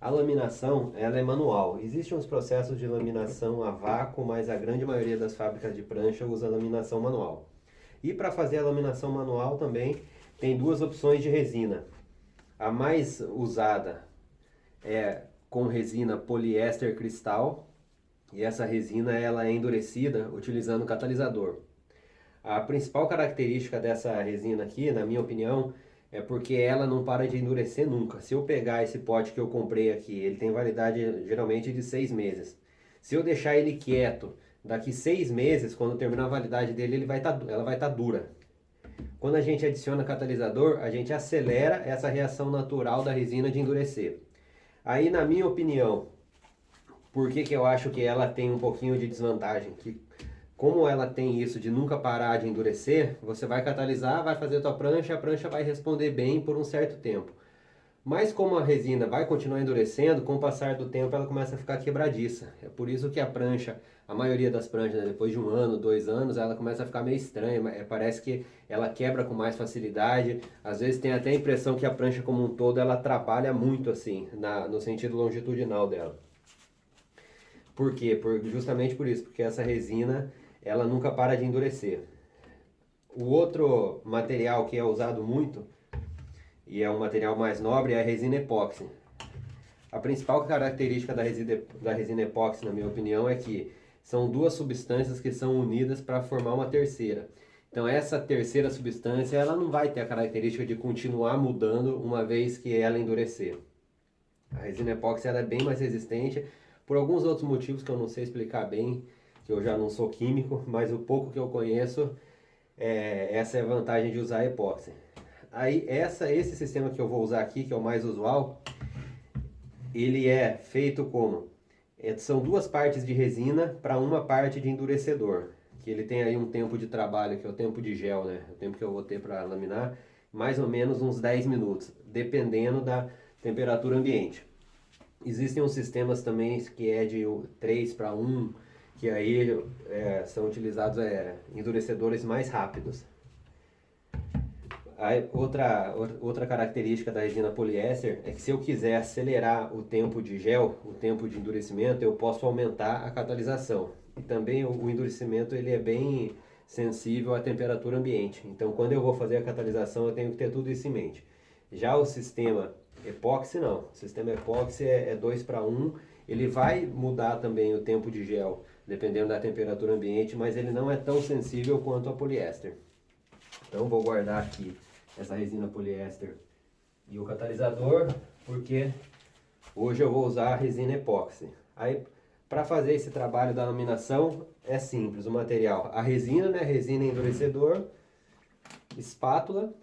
A laminação, ela é manual. Existem uns processos de laminação a vácuo, mas a grande maioria das fábricas de prancha usa laminação manual. E para fazer a laminação manual também tem duas opções de resina. A mais usada é com resina poliéster cristal, e essa resina ela é endurecida utilizando catalisador. A principal característica dessa resina aqui, na minha opinião, é porque ela não para de endurecer nunca. Se eu pegar esse pote que eu comprei aqui, ele tem validade geralmente de 6 meses. Se eu deixar ele quieto, daqui 6 meses, quando terminar a validade dele, ela vai estar dura. Quando a gente adiciona catalisador, a gente acelera essa reação natural da resina de endurecer. Aí, na minha opinião, por que que eu acho que ela tem um pouquinho de desvantagem? Que como ela tem isso de nunca parar de endurecer, você vai catalisar, vai fazer a tua prancha, a prancha vai responder bem por um certo tempo. Mas como a resina vai continuar endurecendo, com o passar do tempo ela começa a ficar quebradiça. É por isso que a prancha, a maioria das pranchas, né, depois de 1 ano, 2 anos, ela começa a ficar meio estranha. Parece que ela quebra com mais facilidade. Às vezes tem até a impressão que a prancha como um todo ela atrapalha muito assim, no sentido longitudinal dela. Por quê? Justamente por isso, porque essa resina ela nunca para de endurecer. O outro material que é usado muito, e é um material mais nobre, é a resina epóxi. A principal característica da resina epóxi, na minha opinião, é que são duas substâncias que são unidas para formar uma terceira. Então essa terceira substância ela não vai ter a característica de continuar mudando uma vez que ela endurecer. A resina epóxi ela é bem mais resistente por alguns outros motivos que eu não sei explicar bem, que eu já não sou químico, mas o pouco que eu conheço, essa é a vantagem de usar epóxi. Aí esse sistema que eu vou usar aqui, que é o mais usual, ele é feito como? São duas partes de resina para uma parte de endurecedor. Que ele tem aí um tempo de trabalho, que é o tempo de gel, né? O tempo que eu vou ter para laminar, mais ou menos uns 10 minutos, dependendo da temperatura ambiente. Existem uns sistemas também que é de 3 para 1, que aí são utilizados endurecedores mais rápidos. Outra característica da resina poliéster é que se eu quiser acelerar o tempo de gel, o tempo de endurecimento, eu posso aumentar a catalisação. E também o endurecimento ele é bem sensível à temperatura ambiente. Então quando eu vou fazer a catalisação eu tenho que ter tudo isso em mente. Já o sistema epóxi não. O sistema epóxi é 2 para 1. Ele vai mudar também o tempo de gel, dependendo da temperatura ambiente, mas ele não é tão sensível quanto a poliéster. Então vou guardar aqui essa resina poliéster e o catalisador, porque hoje eu vou usar a resina epóxi. Aí, para fazer esse trabalho da laminação, é simples o material. A resina, né? Resina endurecedor, espátula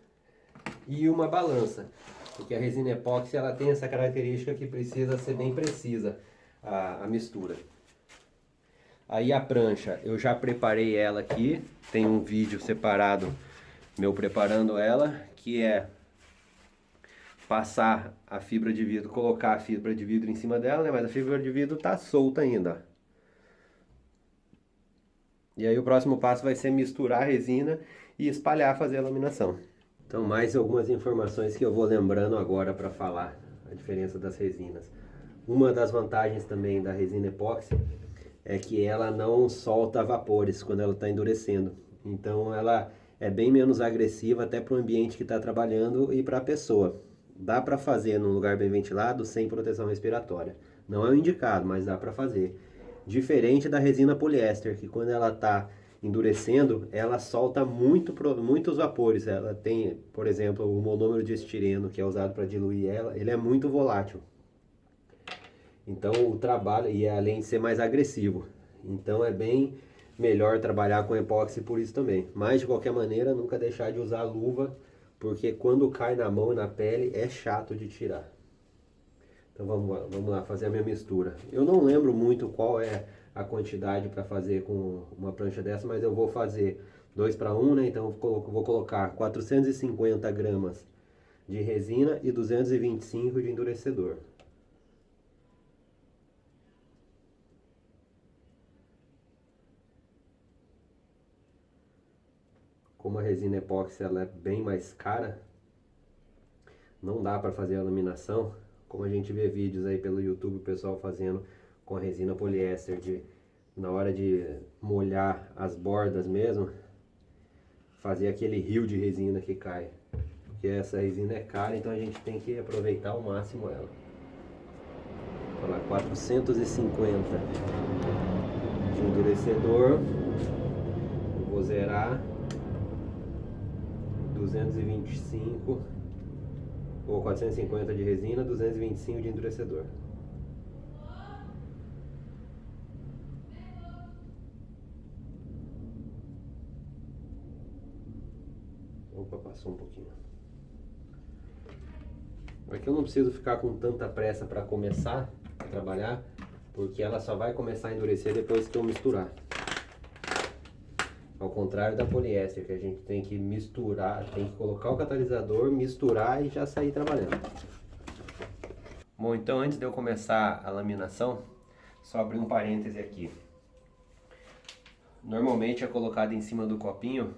e uma balança. Porque a resina epóxi ela tem essa característica que precisa ser bem precisa a mistura. Aí a prancha, eu já preparei ela aqui, tem um vídeo separado meu preparando ela, que é passar a fibra de vidro, colocar a fibra de vidro em cima dela, né? Mas a fibra de vidro tá solta ainda. E aí o próximo passo vai ser misturar a resina e espalhar, fazer a laminação. Então mais algumas informações que eu vou lembrando agora para falar a diferença das resinas. Uma das vantagens também da resina epóxi é que ela não solta vapores quando ela está endurecendo. Então ela é bem menos agressiva até para o ambiente que está trabalhando e para a pessoa. Dá para fazer num lugar bem ventilado sem proteção respiratória. Não é o indicado, mas dá para fazer. Diferente da resina poliéster, que quando ela está endurecendo, ela solta muitos vapores. Ela tem, por exemplo, o monômero de estireno, que é usado para diluir ela, ele é muito volátil. Então o trabalho, e além de ser mais agressivo, então é bem melhor trabalhar com epóxi por isso também. Mas de qualquer maneira, nunca deixar de usar luva, porque quando cai na mão e na pele é chato de tirar. Então vamos lá fazer a minha mistura. Eu não lembro muito qual é a quantidade para fazer com uma prancha dessa, mas eu vou fazer 2 para 1, né? Então eu vou colocar 450 gramas de resina e 225 de endurecedor. Como a resina epóxi ela é bem mais cara, não dá para fazer a laminação. como a gente vê vídeos aí pelo YouTube, o pessoal fazendo com a resina poliéster, na hora de molhar as bordas mesmo, fazer aquele rio de resina que cai. Porque essa resina é cara, então a gente tem que aproveitar ao máximo ela. Olha lá, 450 de endurecedor. Eu vou zerar 225 ou 450 de resina, 225 de endurecedor. Opa, passou um pouquinho. Aqui eu não preciso ficar com tanta pressa para começar a trabalhar, porque ela só vai começar a endurecer depois que eu misturar. Ao contrário da poliéster, que a gente tem que misturar, tem que colocar o catalisador, misturar e já sair trabalhando. Bom, então antes de eu começar a laminação, só abrir um parêntese aqui. Normalmente é colocado em cima do copinho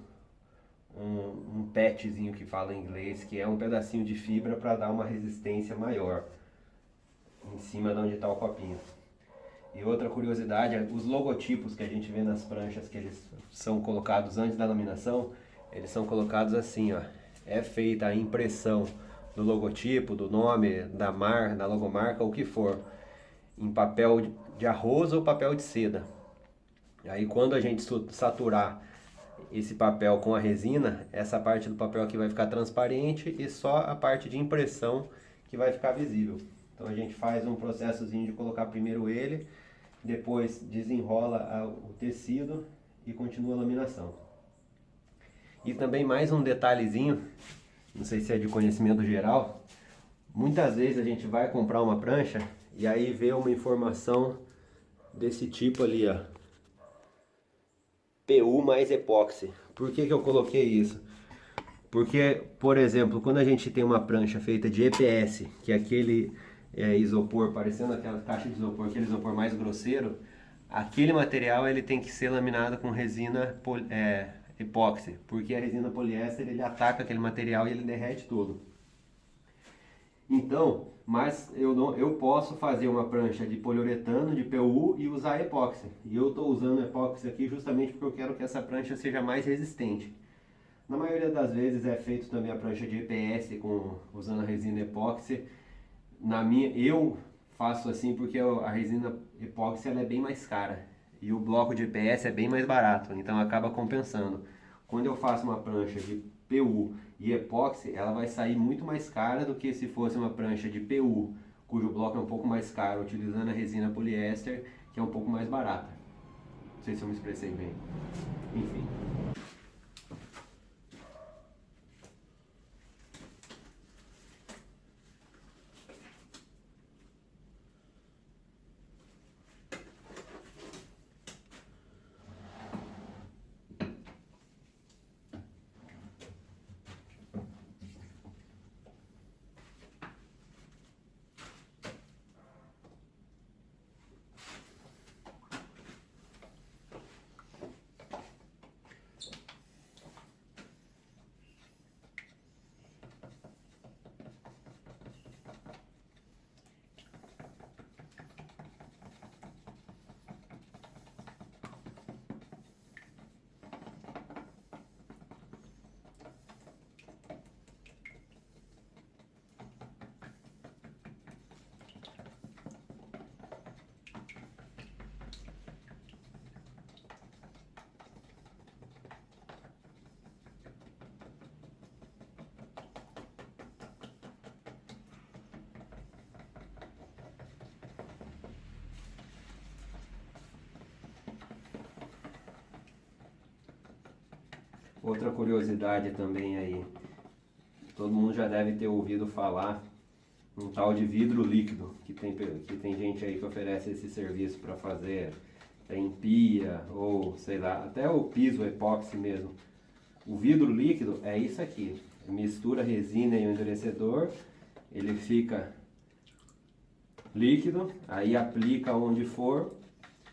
um patchzinho que fala em inglês, que é um pedacinho de fibra para dar uma resistência maior em cima de onde está o copinho. E outra curiosidade, os logotipos que a gente vê nas pranchas que eles são colocados antes da laminação, eles são colocados assim, ó. É feita a impressão do logotipo, do nome, da logomarca, o que for, em papel de arroz ou papel de seda. Aí quando a gente saturar esse papel com a resina, essa parte do papel aqui vai ficar transparente e só a parte de impressão que vai ficar visível. Então a gente faz um processozinho de colocar primeiro ele, depois desenrola o tecido e continua a laminação. E também mais um detalhezinho, não sei se é de conhecimento geral, muitas vezes a gente vai comprar uma prancha e aí vê uma informação desse tipo ali, ó. PU mais epóxi. Por que eu coloquei isso? Porque, por exemplo, quando a gente tem uma prancha feita de EPS, que é aquele isopor, parecendo aquela caixa de isopor, aquele isopor mais grosseiro, aquele material ele tem que ser laminado com resina epóxi, porque a resina poliéster ele ataca aquele material e ele derrete todo. Então, mas eu posso fazer uma prancha de poliuretano, de PU e usar epóxi. E eu estou usando epóxi aqui justamente porque eu quero que essa prancha seja mais resistente. Na maioria das vezes é feito também a prancha de EPS usando a resina epóxi. Eu faço assim porque a resina epóxi ela é bem mais cara e o bloco de EPS é bem mais barato, então acaba compensando. Quando eu faço uma prancha de PU e epóxi, ela vai sair muito mais cara do que se fosse uma prancha de PU, cujo bloco é um pouco mais caro, utilizando a resina poliéster, que é um pouco mais barata. Não sei se eu me expressei bem. Enfim. Outra curiosidade também aí, todo mundo já deve ter ouvido falar um tal de vidro líquido, que tem gente aí que oferece esse serviço para fazer em pia ou sei lá, até o piso epóxi mesmo. O vidro líquido é isso aqui, mistura a resina e o endurecedor, ele fica líquido, aí aplica onde for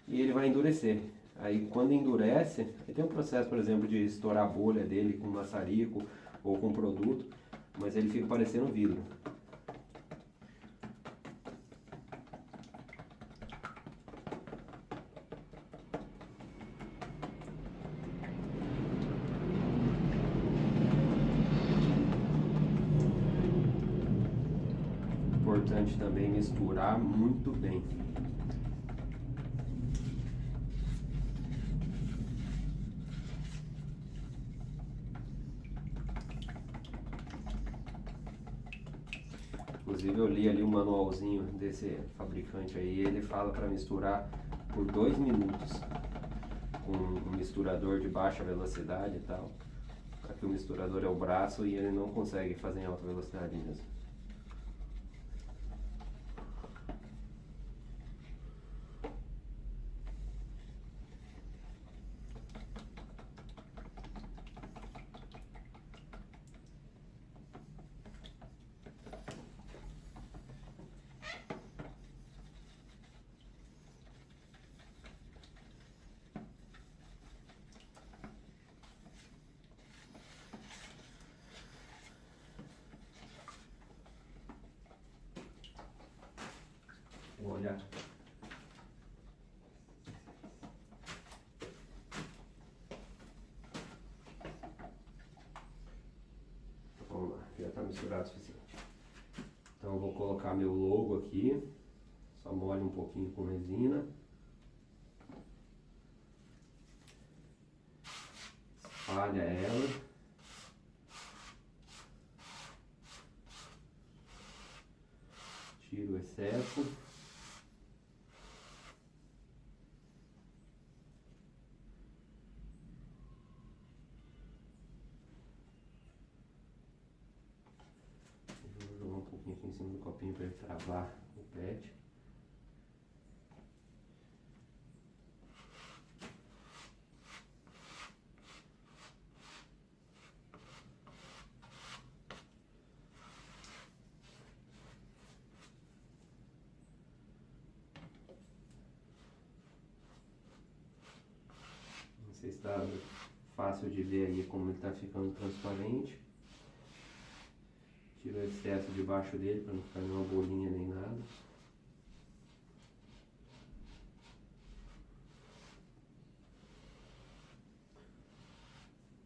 e ele vai endurecer. Aí quando endurece, aí tem um processo, por exemplo, de estourar a bolha dele com maçarico ou com produto, mas ele fica parecendo vidro. importante também misturar muito bem. Inclusive eu li ali o manualzinho desse fabricante aí, ele fala para misturar por 2 minutos com um misturador de baixa velocidade e tal. Aqui o misturador é o braço e ele não consegue fazer em alta velocidade mesmo. Vou olhar. Vamos lá, já está misturado o suficiente. Então eu vou colocar meu logo aqui, só molho um pouquinho com resina. Espalha ela. Tira o excesso. Vou jogar um pouquinho aqui em cima do copinho para ele travar o pet. Não sei se está fácil de ver aí como ele está ficando transparente. Tira o excesso debaixo dele para não ficar nenhuma bolinha nem nada.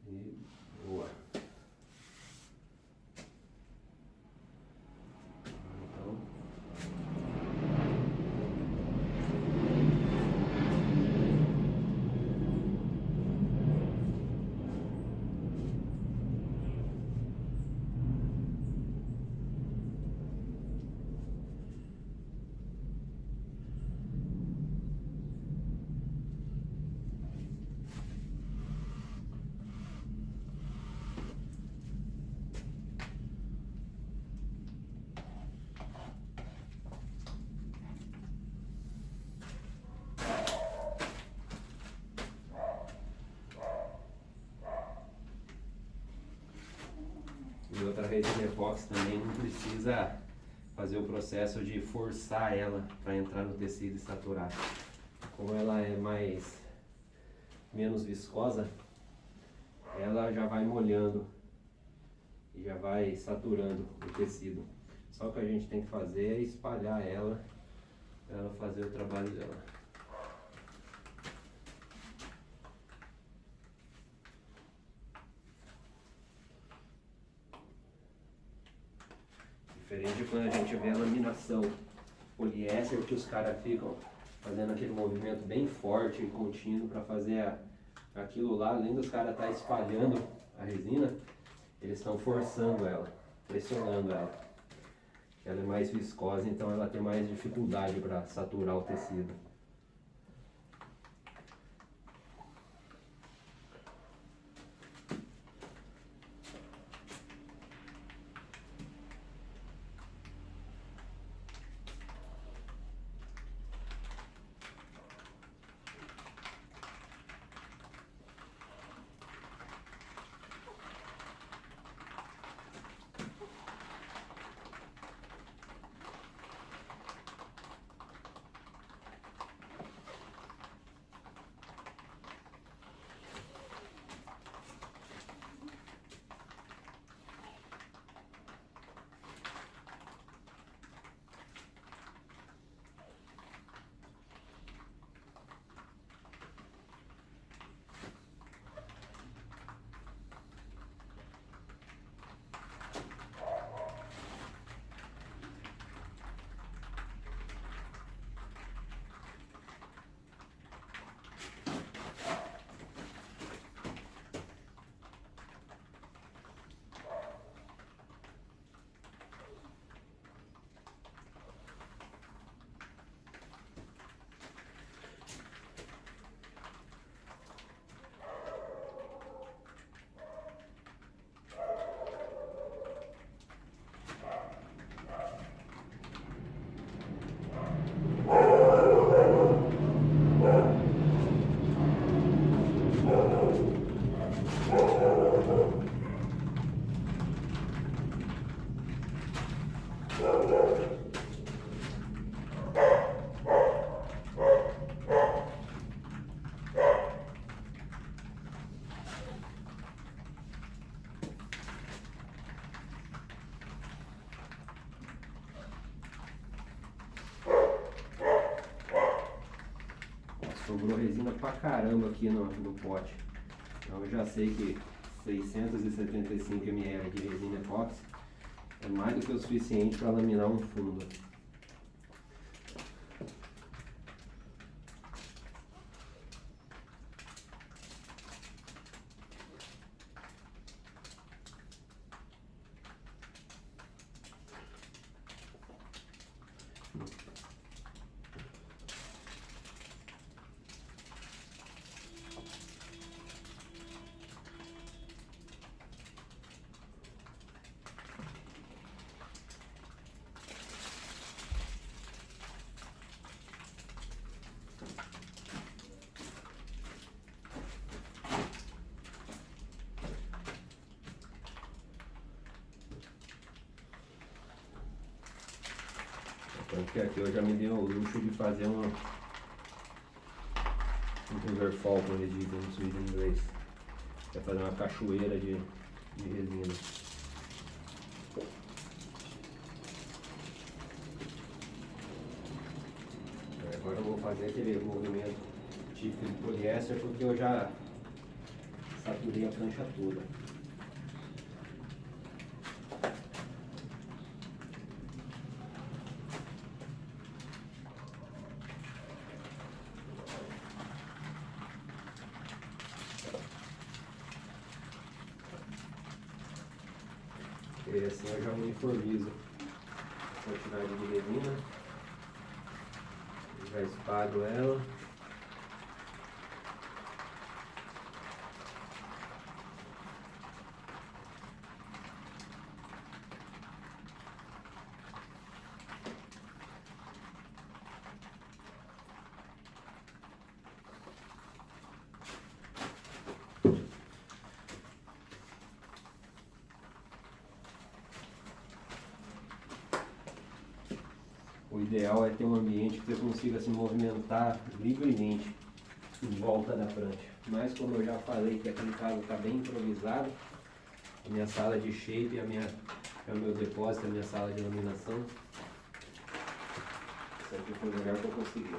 E boa. Então, e outra resina epóxi também não precisa fazer o processo de forçar ela para entrar no tecido e saturar. Como ela é menos viscosa, ela já vai molhando e já vai saturando o tecido. Só o que a gente tem que fazer é espalhar ela para ela fazer o trabalho dela. Diferente de quando a gente vê a laminação poliéster, que os caras ficam fazendo aquele movimento bem forte e contínuo para fazer aquilo lá, além dos caras estar espalhando a resina, eles estão forçando ela, pressionando ela. Ela é mais viscosa, então ela tem mais dificuldade para saturar o tecido. Sobrou resina pra caramba aqui no pote. Então eu já sei que 675 ml de resina epóxi é mais do que o suficiente para laminar um fundo. Tanto que aqui eu já me dei o luxo de fazer um riverfall, como eles dizem no suíço em inglês. Que é fazer uma cachoeira de resina. Agora eu vou fazer aquele movimento típico de poliéster porque eu já saturei a prancha toda. E assim eu já uniformizo a quantidade de resina, já espalho ela. O ideal é ter um ambiente que você consiga se movimentar livremente em volta da prancha. Mas como eu já falei que aquele caso está bem improvisado, a minha sala de shape, o meu depósito, a minha sala de laminação, isso aqui foi o melhor que eu consegui.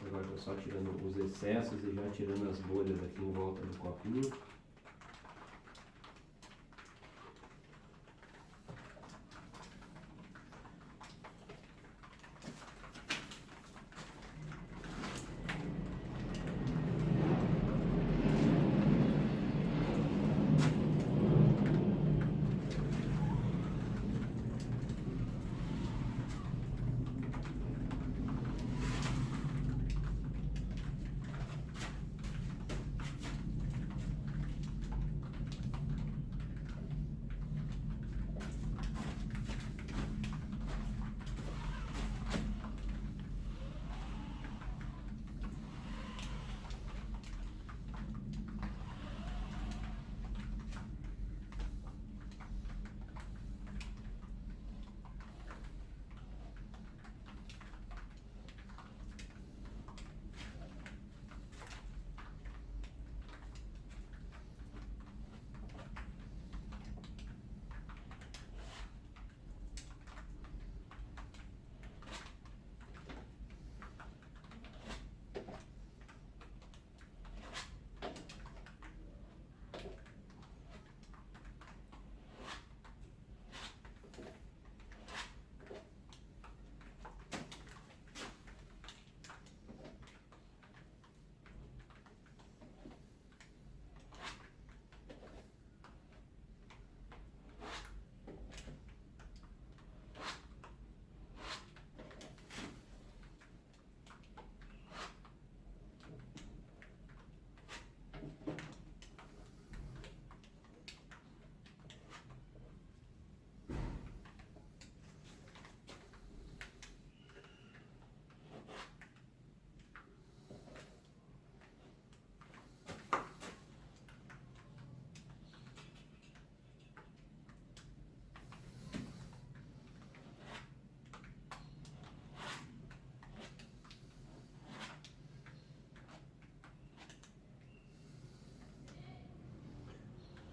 Agora estou só tirando os excessos e já tirando as bolhas aqui em volta do copinho.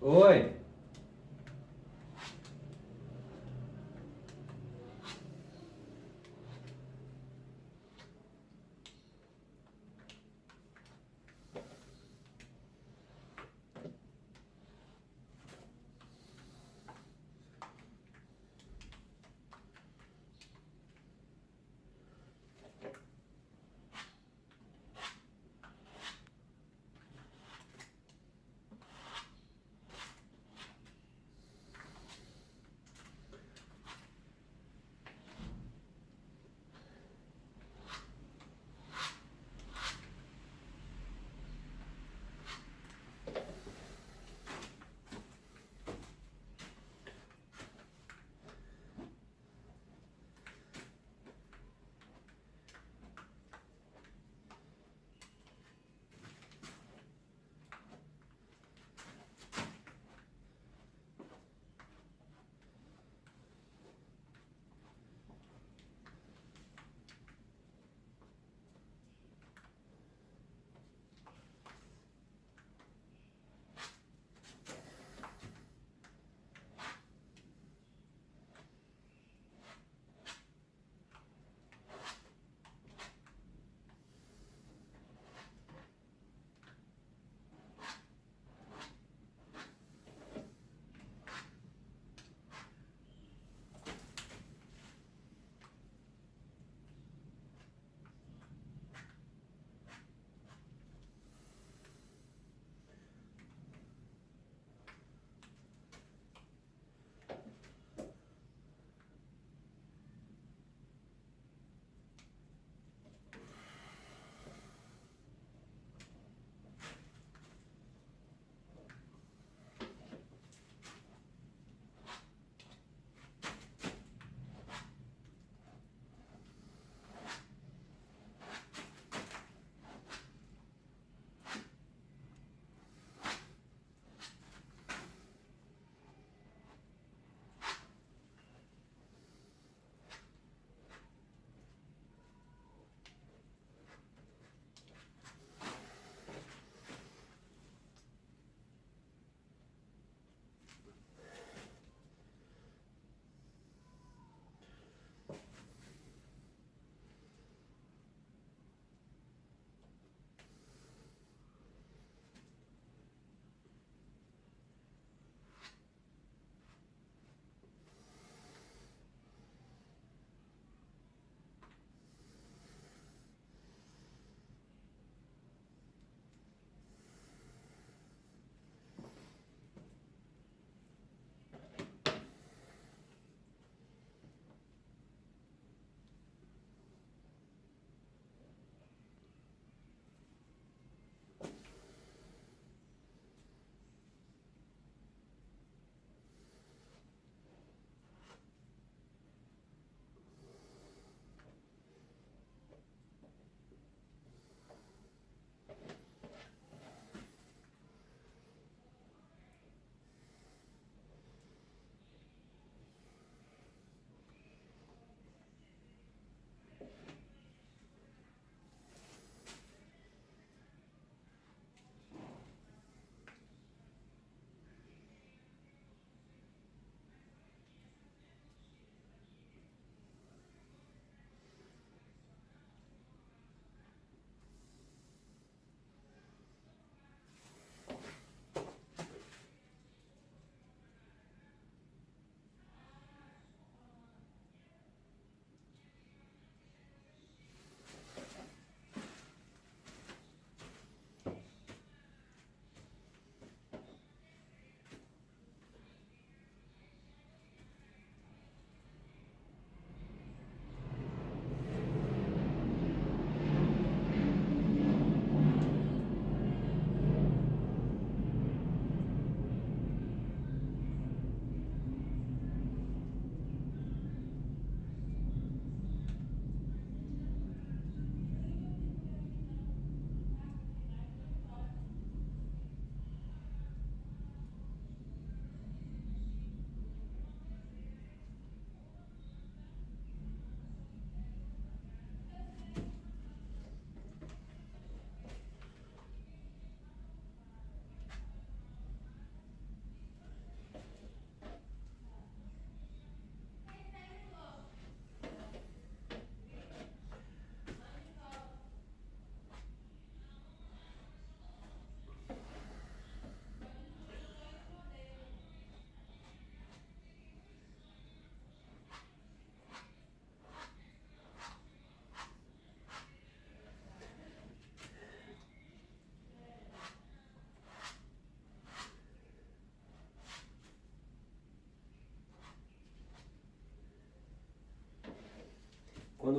Oi.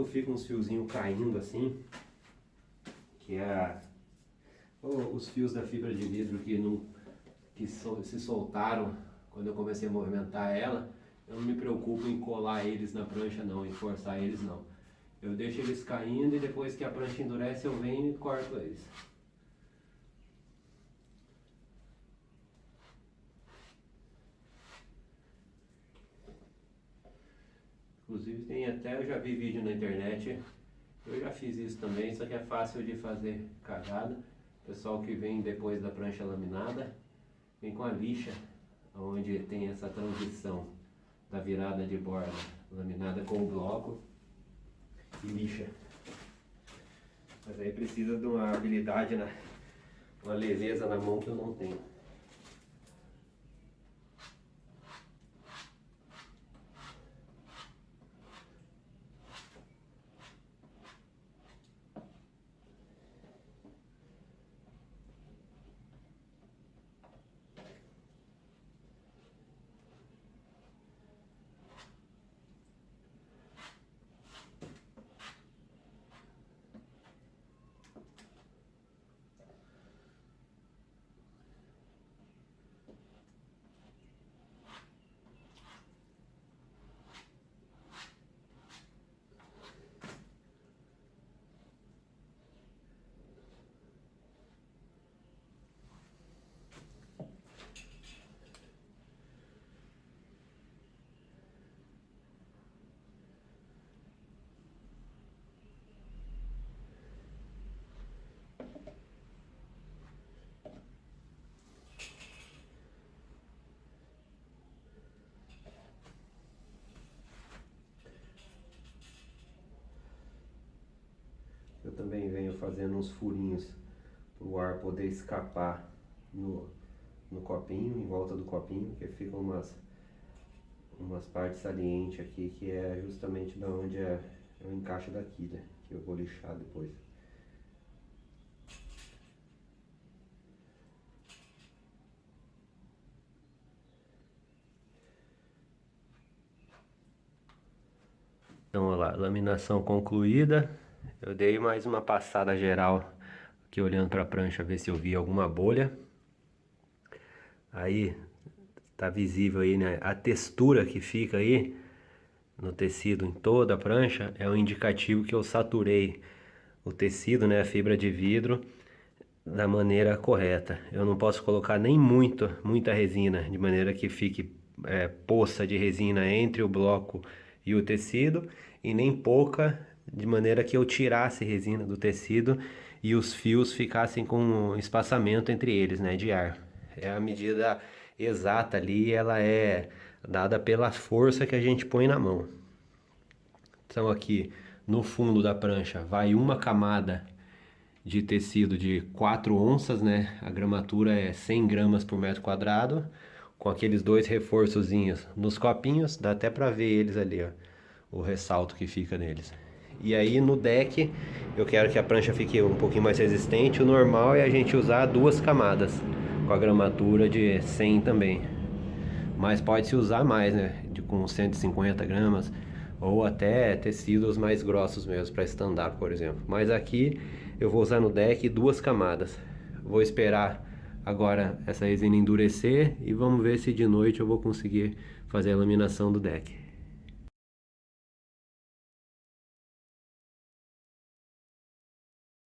quando fica uns fiozinhos caindo assim, que é os fios da fibra de vidro que se soltaram quando eu comecei a movimentar ela, eu não me preocupo em colar eles na prancha não, em forçar eles não. Eu deixo eles caindo e depois que a prancha endurece eu venho e corto eles. Inclusive tem até, eu já vi vídeo na internet, eu já fiz isso também, só que é fácil de fazer cagada. O pessoal que vem depois da prancha laminada, vem com a lixa, onde tem essa transição da virada de borda laminada com o bloco e lixa. Mas aí precisa de uma habilidade, uma leveza na mão que eu não tenho. Eu também venho fazendo uns furinhos para o ar poder escapar no copinho, em volta do copinho, que ficam umas partes salientes aqui, que é justamente da onde é o encaixe da quilha, que eu vou lixar depois. Então, olha lá, laminação concluída. Eu dei mais uma passada geral aqui olhando para a prancha, ver se eu vi alguma bolha. Aí tá visível aí, né? A textura que fica aí no tecido em toda a prancha é um indicativo que eu saturei o tecido, né? A fibra de vidro da maneira correta. Eu não posso colocar nem muita resina, de maneira que fique poça de resina entre o bloco e o tecido, e nem pouca, de maneira que eu tirasse resina do tecido e os fios ficassem com um espaçamento entre eles, né, de ar. É a medida exata ali, ela é dada pela força que a gente põe na mão. Então aqui no fundo da prancha vai uma camada de tecido de 4 onças, né? A gramatura é 100 gramas por metro quadrado, com aqueles 2 reforçozinhos nos copinhos, dá até pra ver eles ali, ó, o ressalto que fica neles. E aí no deck, eu quero que a prancha fique um pouquinho mais resistente, o normal é a gente usar 2 camadas, com a gramatura de 100 também. Mas pode-se usar mais, né? Com 150 gramas, ou até tecidos mais grossos mesmo, para stand-up, por exemplo. Mas aqui eu vou usar no deck 2 camadas. Vou esperar agora essa resina endurecer e vamos ver se de noite eu vou conseguir fazer a laminação do deck.